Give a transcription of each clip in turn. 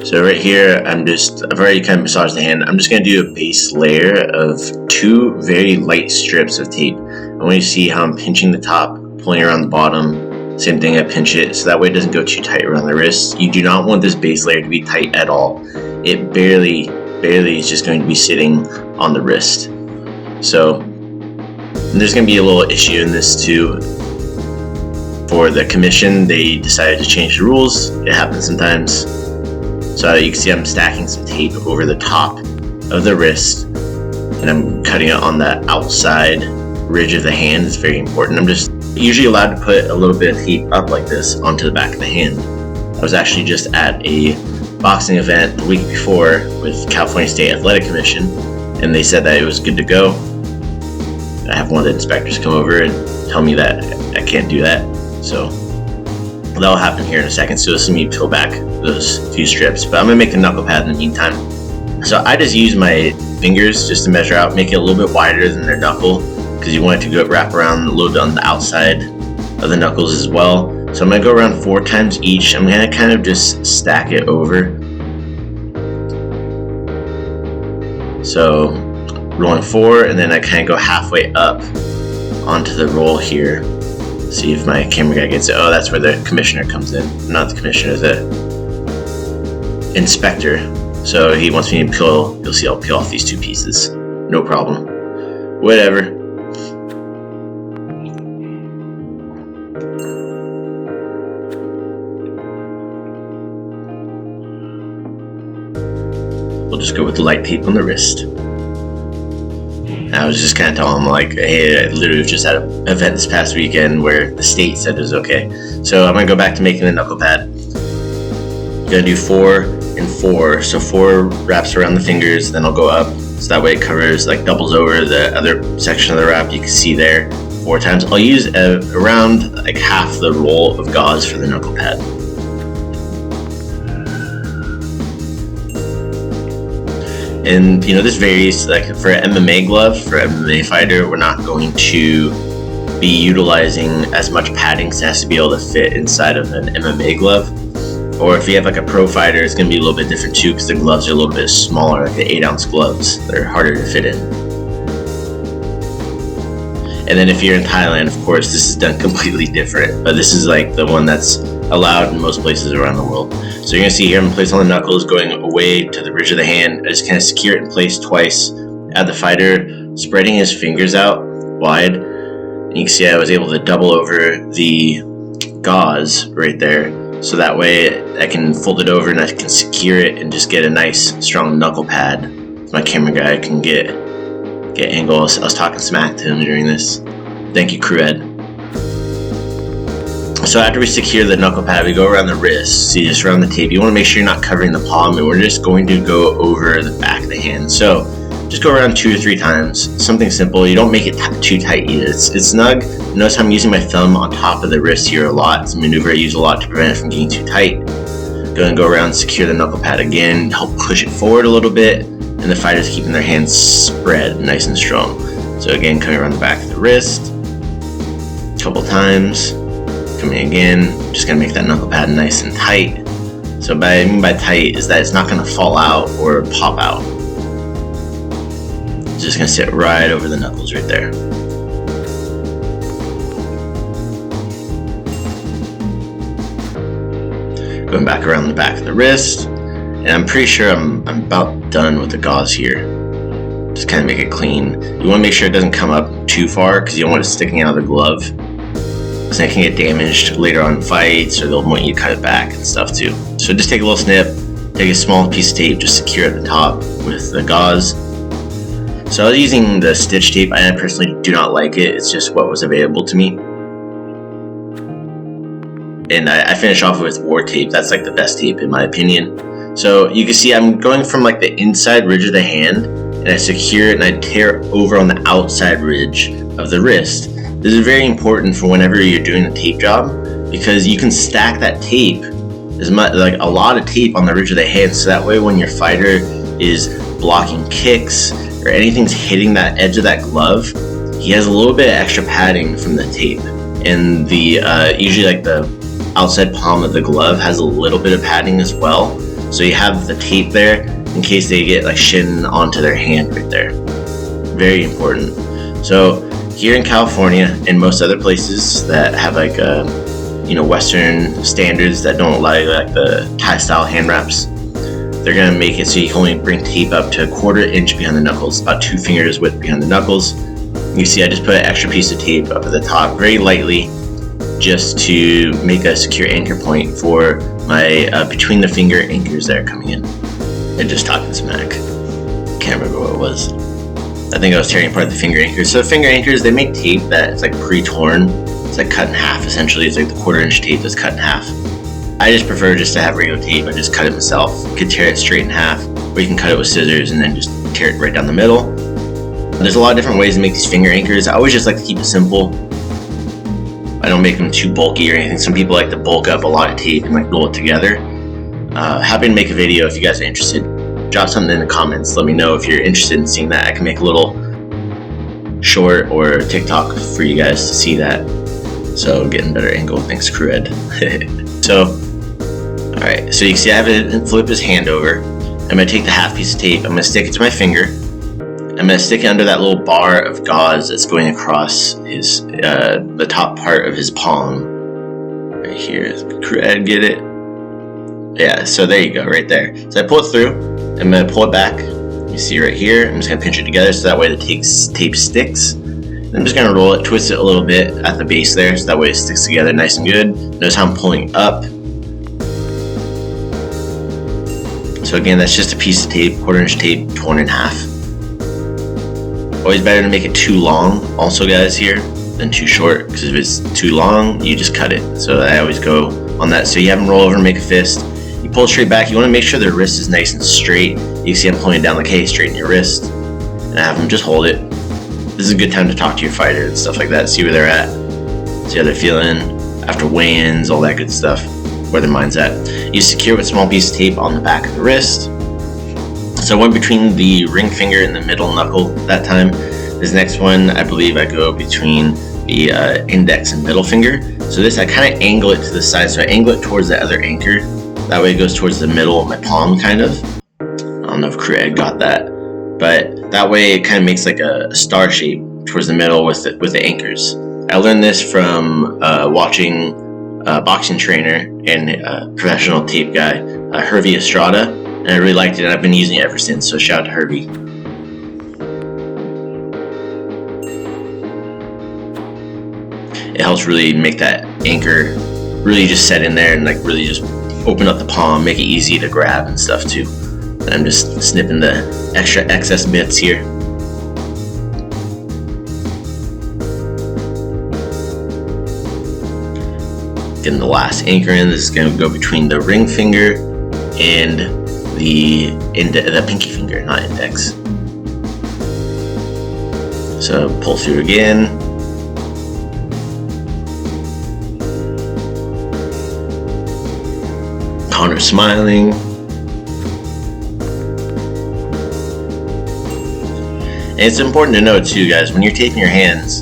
So right here, I've already kind of massaged the hand. I'm just going to do a base layer of 2 very light strips of tape. I want you to see how I'm pinching the top, pulling around the bottom. Same thing, I pinch it so that way it doesn't go too tight around the wrist. You do not want this base layer to be tight at all. It barely is just going to be sitting on the wrist. So there's going to be a little issue in this too. For the commission, they decided to change the rules. It happens sometimes. So you can see I'm stacking some tape over the top of the wrist, and I'm cutting it on the outside ridge of the hand. It's very important. I'm just usually allowed to put a little bit of tape up like this onto the back of the hand. I was actually just at a boxing event the week before with California State Athletic Commission, and they said that it was good to go. I have one of the inspectors come over and tell me that I can't do that. So that'll happen here in a second. So you'll see me peel back those few strips, but I'm gonna make a knuckle pad in the meantime. So I just use my fingers just to measure out, make it a little bit wider than their knuckle, because you want it to wrap around a little bit on the outside of the knuckles as well. So I'm gonna go around 4 times each. I'm gonna kind of just stack it over. So rolling 4, and then I kind of go halfway up onto the roll here. See if my camera guy gets it. Oh, that's where the commissioner comes in. Not the commissioner, the inspector. So he wants me to peel. You'll see I'll peel off these 2 pieces. No problem. Whatever. We'll just go with light tape on the wrist. I was just kind of telling him, like, hey, I literally just had an event this past weekend where the state said it was okay. So I'm going to go back to making the knuckle pad. I'm going to do 4 and 4. So 4 wraps around the fingers, then I'll go up. So that way it covers, like, doubles over the other section of the wrap. You can see there 4 times. I'll use around, like, half the roll of gauze for the knuckle pad. And this varies. Like for an MMA glove, for an MMA fighter, we're not going to be utilizing as much padding, because it has to be able to fit inside of an MMA glove. Or if you have like a pro fighter, it's going to be a little bit different too, because the gloves are a little bit smaller, like the 8-ounce gloves. They're harder to fit in. And then if you're in Thailand, of course, this is done completely different. But this is like the one that's allowed in most places around the world. So you're going to see here, I'm going to place on the knuckles, going away to the ridge of the hand. I just kind of secure it in place twice. Add the fighter, spreading his fingers out wide. And you can see I was able to double over the gauze right there. So that way I can fold it over and I can secure it and just get a nice strong knuckle pad. My camera guy can get angles. I was talking smack to him during this. Thank you, crew Ed. So after we secure the knuckle pad, we go around the wrist. See, just around the tape. You want to make sure you're not covering the palm, and we're just going to go over the back of the hand. So just go around 2 or 3 times. Something simple. You don't make it too tight either. It's snug. Notice I'm using my thumb on top of the wrist here a lot. It's a maneuver I use a lot to prevent it from getting too tight. Go and go around, secure the knuckle pad again, help push it forward a little bit, and the fighter's keeping their hands spread nice and strong. So again, coming around the back of the wrist, a couple times. Coming again, just gonna make that knuckle pad nice and tight. So what I mean by tight is that it's not gonna fall out or pop out. It's just gonna sit right over the knuckles right there. Going back around the back of the wrist, and I'm pretty sure I'm about done with the gauze here. Just kind of make it clean. You want to make sure it doesn't come up too far, because you don't want it sticking out of the glove. So it can get damaged later on in fights, or they'll want you to cut it back and stuff too. So just take a little snip, take a small piece of tape, just secure at the top with the gauze. So I was using the stitch tape. I personally do not like it. It's just what was available to me. And I finish off with war tape. That's like the best tape in my opinion. So you can see I'm going from like the inside ridge of the hand, and I secure it and I tear over on the outside ridge of the wrist. This is very important for whenever you're doing a tape job, because you can stack that tape, as much like a lot of tape on the ridge of the hand, so that way when your fighter is blocking kicks or anything's hitting that edge of that glove, he has a little bit of extra padding from the tape. And the usually like the outside palm of the glove has a little bit of padding as well. So you have the tape there in case they get like shin onto their hand right there. Very important. So here in California and most other places that have like Western standards that don't allow like the Thai style hand wraps, they're gonna make it so you can only bring tape up to 1/4 inch behind the knuckles, about 2 fingers width behind the knuckles. You see I just put an extra piece of tape up at the top very lightly, just to make a secure anchor point for my between the finger anchors that are coming in. And just talking smack. Can't remember what it was. I think I was tearing apart the finger anchors. So finger anchors, they make tape that's like pre-torn. It's like cut in half essentially. It's like the 1/4 inch tape that's cut in half. I just prefer just to have regular tape. I just cut it myself. You could tear it straight in half, or you can cut it with scissors and then just tear it right down the middle. There's a lot of different ways to make these finger anchors. I always just like to keep it simple. I don't make them too bulky or anything. Some people like to bulk up a lot of tape and like roll it together. Happy to make a video if you guys are interested. Drop something in the comments. Let me know if you're interested in seeing that. I can make a little short or TikTok for you guys to see that. So getting better angle, thanks Crewed. So, alright, so you can see I have it flip his hand over. I'm going to take the half piece of tape, I'm going to stick it to my finger. I'm going to stick it under that little bar of gauze that's going across his the top part of his palm. Right here, Crewed, get it? Yeah, so there you go, right there. So I pull it through, I'm going to pull it back. You see right here, I'm just going to pinch it together so that way the tape sticks. I'm just going to roll it, twist it a little bit at the base there so that way it sticks together nice and good. Notice how I'm pulling up. So again, that's just a piece of tape, 1/4 inch tape, torn in half. Always better to make it too long also guys here than too short, because if it's too long, you just cut it. So I always go on that. So you have them roll over and make a fist. You pull straight back. You want to make sure their wrist is nice and straight. You can see I'm pulling it down like, hey, straighten your wrist. And I have them just hold it. This is a good time to talk to your fighter and stuff like that, see where they're at, see how they're feeling after weigh-ins, all that good stuff, where their mind's at. You secure with a small piece of tape on the back of the wrist. So I went between the ring finger and the middle knuckle that time. This next one, I believe I go between the index and middle finger. So this, I kind of angle it to the side, so I angle it towards the other anchor. That way it goes towards the middle of my palm, kind of. I don't know if Crewed got that. But that way it kind of makes like a star shape towards the middle with the anchors. I learned this from watching a boxing trainer and professional tape guy, Hervey Estrada, and I really liked it and I've been using it ever since, so shout out to Hervey. It helps really make that anchor really just set in there and like really just open up the palm, make it easy to grab and stuff too. And I'm just snipping the extra excess bits here. Getting the last anchor in. This is going to go between the ring finger and the pinky finger, not index. So pull through again. Connor's smiling. And it's important to know too, guys, when you're taping your hands,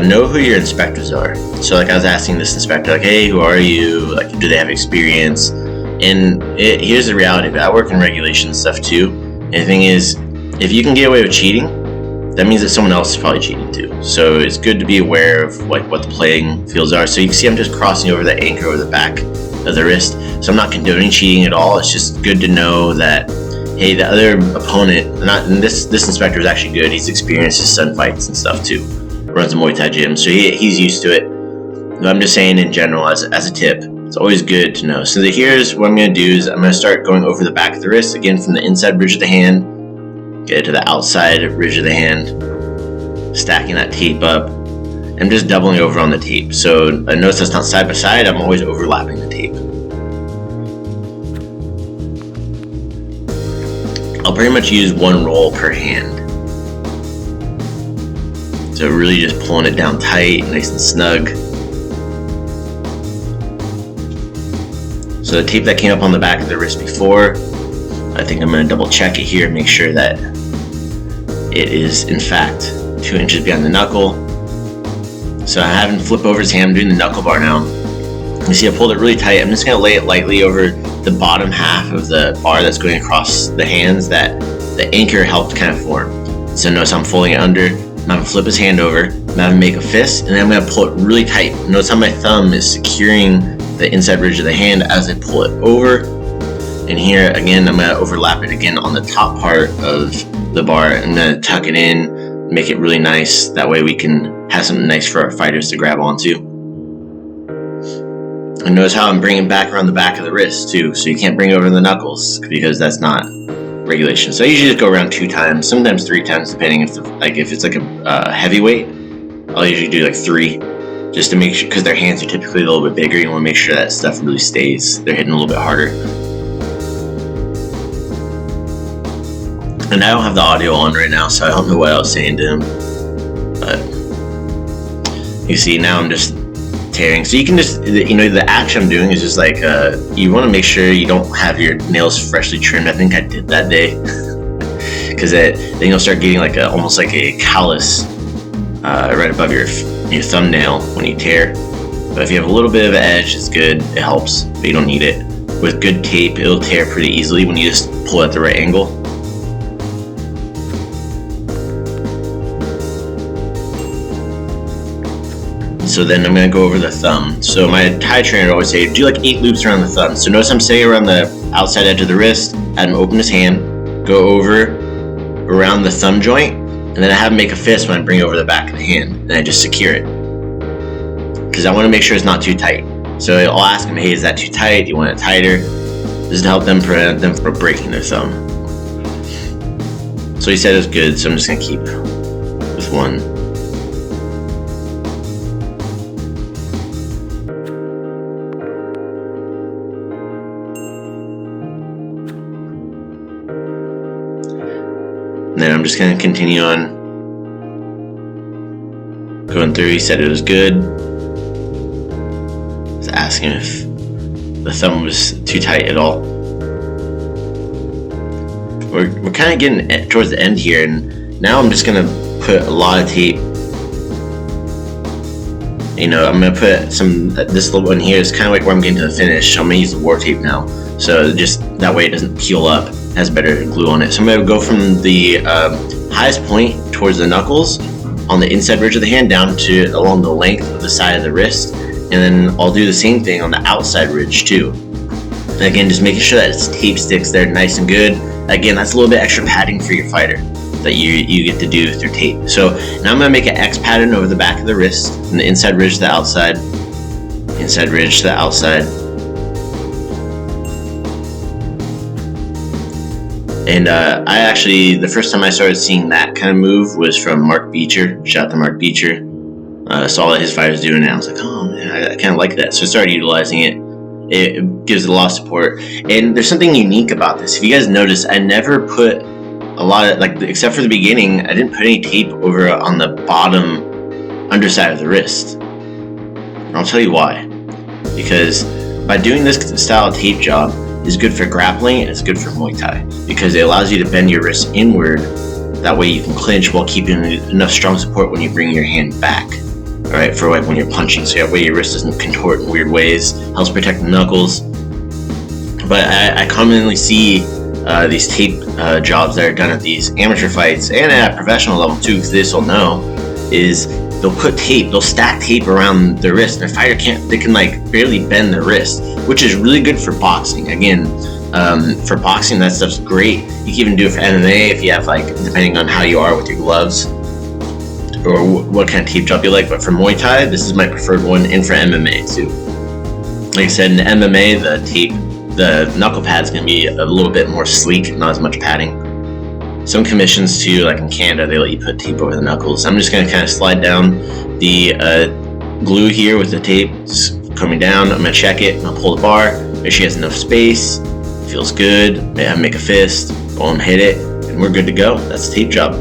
know who your inspectors are. So like I was asking this inspector, like, hey, who are you? Like, do they have experience? And here's the reality of it. I work in regulation stuff too. And the thing is, if you can get away with cheating, that means that someone else is probably cheating too. So it's good to be aware of like what the playing fields are. So you can see I'm just crossing over the anchor over the back of the wrist. So I'm not condoning cheating at all. It's just good to know that, hey, the other opponent, and this inspector is actually good. He's experienced, his son fights and stuff too. Runs a Muay Thai gym, so he's used to it. But I'm just saying in general, as a tip, it's always good to know. So here's what I'm going to do is I'm going to start going over the back of the wrist, again from the inside ridge of the hand, get it to the outside ridge of the hand, stacking that tape up. I'm just doubling over on the tape. So notice that's not side by side, I'm always overlapping the tape. I'll pretty much use one roll per hand. So really just pulling it down tight, nice and snug. So the tape that came up on the back of the wrist before, I think I'm going to double check it here, make sure that it is in fact 2 inches behind the knuckle. So I have him flip over his hand, I'm doing the knuckle bar now. You see I pulled it really tight. I'm just going to lay it lightly over the bottom half of the bar that's going across the hands that the anchor helped kind of form. So notice I'm folding it under. I'm going to flip his hand over. I'm going to make a fist, and then I'm going to pull it really tight. Notice how my thumb is securing the inside ridge of the hand as I pull it over. And here again, I'm going to overlap it again on the top part of the bar. I'm going to tuck it in, make it really nice. That way we can have something nice for our fighters to grab onto. And notice how I'm bringing back around the back of the wrist too. So you can't bring it over the knuckles because that's not regulation. So I usually just go around 2 times, sometimes 3 times, depending if it's like a heavyweight. I'll usually do like 3, just to make sure, because their hands are typically a little bit bigger. You want to make sure that stuff really stays. They're hitting a little bit harder. And I don't have the audio on right now, so I don't know what I was saying to him. But you see, now I'm just tearing. So you can just, the action I'm doing is just like, you want to make sure you don't have your nails freshly trimmed. I think I did that day. Because then you'll start getting like almost like a callus right above your thumbnail when you tear. But if you have a little bit of an edge, it's good. It helps, but you don't need it. With good tape, it'll tear pretty easily when you just pull at the right angle. So then I'm going to go over the thumb. So my Thai trainer would always say, do like 8 loops around the thumb. So notice I'm staying around the outside edge of the wrist, have him open his hand, go over around the thumb joint, and then I have him make a fist when I bring over the back of the hand, and I just secure it. Because I want to make sure it's not too tight. So I'll ask him, hey, is that too tight? Do you want it tighter? This is to help them prevent them from breaking their thumb. So he said it was good, so I'm just going to keep with 1. And then I'm just going to continue on going through. He said it was good. I was asking if the thumb was too tight at all. We're kind of getting towards the end here, and now I'm just going to put a lot of tape. I'm going to put this little one here is kind of like where I'm getting to the finish. So I'm going to use the war tape now. So just that way it doesn't peel up. Has better glue on it. So I'm going to go from the highest point towards the knuckles on the inside ridge of the hand down to along the length of the side of the wrist, and then I'll do the same thing on the outside ridge too. And again, just making sure that its tape sticks there nice and good. Again, that's a little bit extra padding for your fighter that you get to do through tape. So now I'm going to make an X pattern over the back of the wrist from the inside ridge to the outside, inside ridge to the outside. And I actually, the first time I started seeing that kind of move was from Mark Beecher. Shout out to Mark Beecher. Saw that his fighters doing it. I was like, oh man, I kind of like that. So I started utilizing it. It gives it a lot of support. And there's something unique about this. If you guys notice, I never put a lot of, except for the beginning, I didn't put any tape over on the bottom underside of the wrist. And I'll tell you why. Because by doing this style of tape job, is good for grappling and it's good for Muay Thai because it allows you to bend your wrist inward. That way you can clinch while keeping enough strong support when you bring your hand back. All right, for like when you're punching, so that way your wrist doesn't contort in weird ways. Helps protect the knuckles. But I commonly see these tape jobs that are done at these amateur fights and at professional level too, because this will know is they'll put tape, they'll stack tape around their wrist, and their fighter can like barely bend their wrist, which is really good for boxing. Again, for boxing, that stuff's great. You can even do it for MMA if you have depending on how you are with your gloves or what kind of tape job you like. But for Muay Thai, this is my preferred one, and for MMA too. Like I said, in MMA, the knuckle pad's gonna be a little bit more sleek, not as much padding. Some commissions too, like in Canada, they let you put tape over the knuckles. I'm just going to kind of slide down the glue here with the tape. It's coming down. I'm going to check it. I'm going to pull the bar. Make sure he has enough space. Feels good. Make a fist. Go and hit it. And we're good to go. That's the tape job.